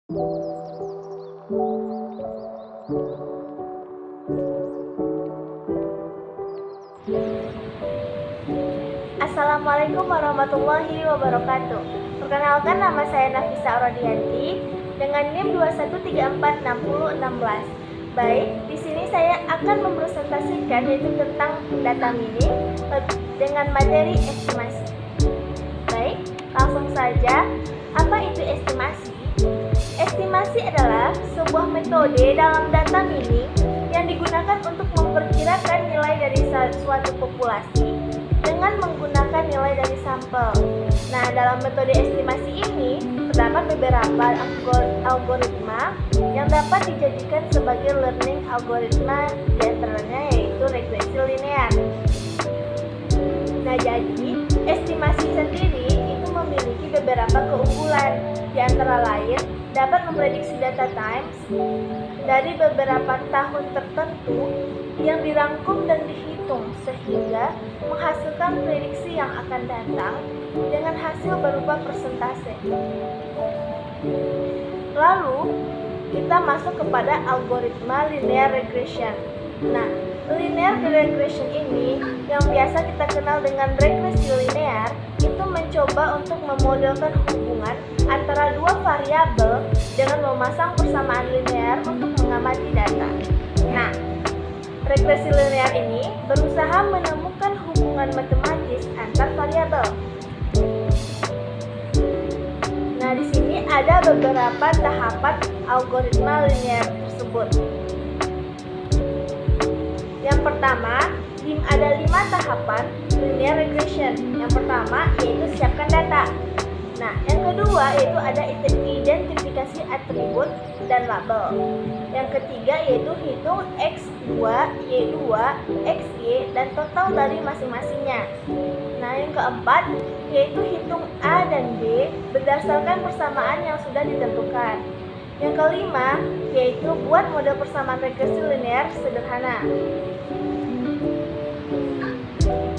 Assalamualaikum warahmatullahi wabarakatuh. Perkenalkan, nama saya Nafisa Rodianti dengan NIM 21346016. Baik, di sini saya akan mempresentasikan yaitu tentang data mining dengan materi estimasi. Baik, langsung saja. Apa itu estimasi? Estimasi adalah sebuah metode dalam data mining yang digunakan untuk memperkirakan nilai dari suatu populasi dengan menggunakan nilai dari sampel. Nah, dalam metode estimasi ini terdapat beberapa algoritma yang dapat dijadikan sebagai learning algoritma, di antaranya yaitu regresi linear. Nah, jadi estimasi sendiri itu memiliki beberapa keunggulan, di antara lain dapat memprediksi data times dari beberapa tahun tertentu yang dirangkum dan dihitung sehingga menghasilkan prediksi yang akan datang dengan hasil berupa persentase. Lalu kita masuk kepada algoritma linear regression. Nah, linear regression ini yang biasa kita kenal dengan regresi linear itu mencoba untuk memodelkan hubungan antara dua variabel dengan memasang persamaan linear untuk mengamati data. Nah, regresi linear ini berusaha menemukan hubungan matematis antar variabel. Nah, di sini ada beberapa tahapan algoritma linear tersebut. Yang pertama, ada 5 tahapan linear regression. Yang pertama yaitu siapkan data. Nah, yang kedua yaitu ada identifikasi atribut dan label. Yang ketiga yaitu hitung X2, Y2, XY dan total dari masing-masingnya. Nah, yang keempat yaitu hitung A dan B berdasarkan persamaan yang sudah ditentukan. Yang kelima yaitu buat model persamaan regresi linear sederhana.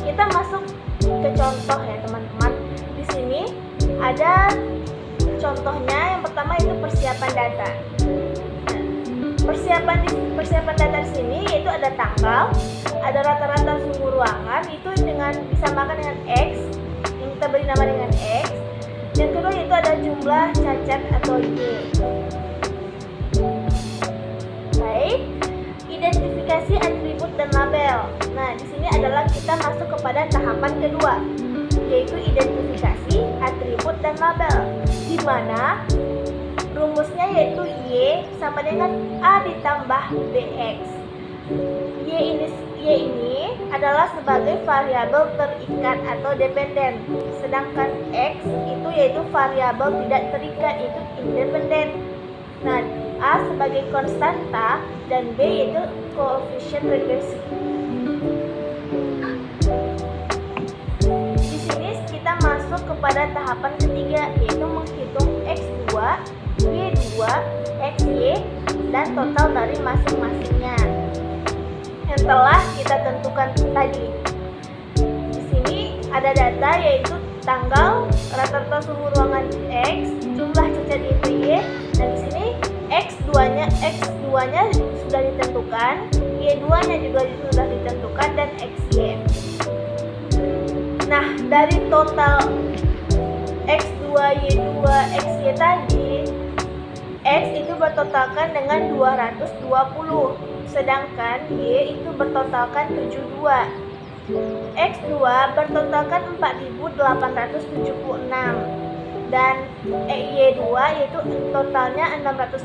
Kita masuk ke contoh ya teman-teman. Di sini ada contohnya. Yang pertama itu persiapan data. Persiapan data di sini yaitu ada tanggal, ada rata-rata suhu ruangan itu dengan disamakan dengan X yang kita beri nama dengan X. Yang kedua itu ada jumlah cacat atau Y. Baik, identifikasi atribut dan label. Nah, di sini adalah kita masuk kepada tahapan kedua, yaitu identifikasi atribut dan label, di mana rumusnya yaitu Y sama dengan A ditambah BX. Y ini adalah sebagai variabel terikat atau dependen, sedangkan X itu yaitu variabel tidak terikat, itu independen. Nah, A sebagai konstanta dan B yaitu koefisien regresi. Di sini kita masuk kepada tahapan ketiga, yaitu menghitung X2, Y2, XY dan total dari masing-masingnya yang telah kita tentukan tadi. Di sini ada data yaitu tanggal, rata-rata suhu ruangan X, jumlah cacat itu Y, dan di sini X2-nya sudah ditentukan, Y2-nya juga sudah ditentukan, dan XY. Nah, dari total X2, Y2, XY tadi, X itu bertotalkan dengan 220, sedangkan Y itu bertotalkan 72. X2 bertotalkan 4876 dan Y2 yaitu totalnya 618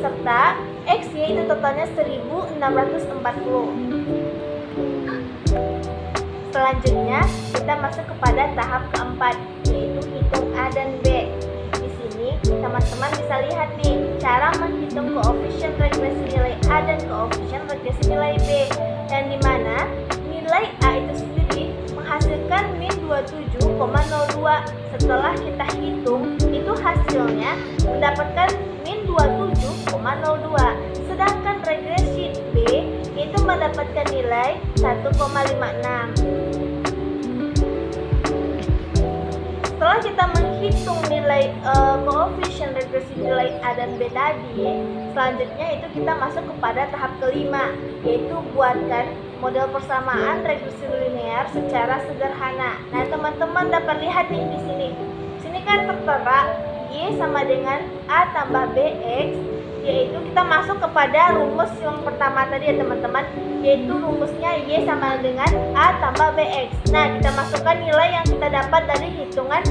serta XY itu totalnya 1640. Selanjutnya kita masuk kepada tahap keempat, yaitu hitung A dan B. Di sini teman-teman bisa lihat nih cara menghitung koefisien regresi nilai A dan koefisien regresi nilai B, yang dimana nilai A itu sendiri menghasilkan min 27,02. Setelah kita hitung, itu hasilnya mendapatkan min 27,02. Sedangkan regresi B itu mendapatkan nilai 1,56. Setelah kita menghitung nilai koefisien regresi nilai A dan B tadi, selanjutnya itu kita masuk kepada tahap kelima, yaitu buatkan model persamaan regresi linear secara sederhana. Nah, teman-teman dapat lihat nih di sini. Sini kan tertera Y sama dengan A tambah BX, yaitu kita masuk kepada rumus yang pertama tadi ya teman-teman, yaitu rumusnya Y sama dengan A tambah BX. Nah, kita masukkan nilai yang kita dapat dari hitungan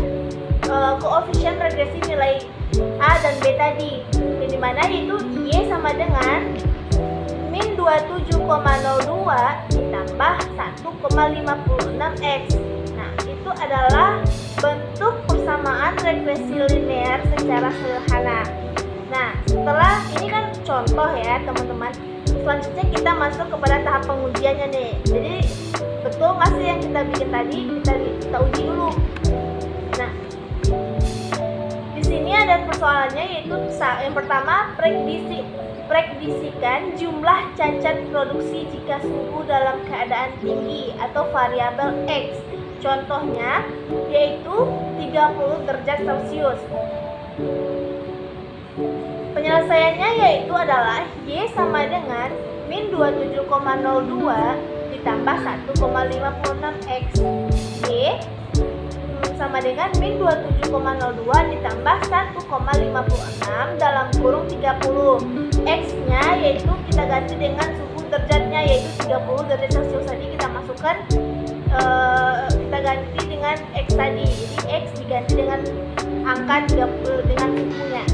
koefisien regresi nilai A dan B tadi, yang dimana yaitu Y sama dengan min 27,02 ditambah 1,56X. Nah, itu adalah bentuk persamaan regresi linear secara sederhana. Nah, setelah ini kan contoh ya teman-teman, selanjutnya kita masuk kepada tahap pengujiannya nih. Jadi betul nggak sih yang kita bikin tadi, kita uji dulu. Nah, di sini ada persoalannya, yaitu yang pertama, prediksikan jumlah cacat produksi jika suhu dalam keadaan tinggi atau variabel X. Contohnya yaitu 30 derajat Celcius. Penyelesaiannya yaitu adalah Y sama dengan min 27,02 ditambah 1,56X. Y sama dengan min 27,02 ditambah 1,56 dalam kurung 30. X-nya yaitu kita ganti dengan suhu derajatnya, yaitu 30 derajat Celcius tadi kita masukkan, kita ganti dengan X tadi. Jadi X diganti dengan angka 30 dengan suhunya.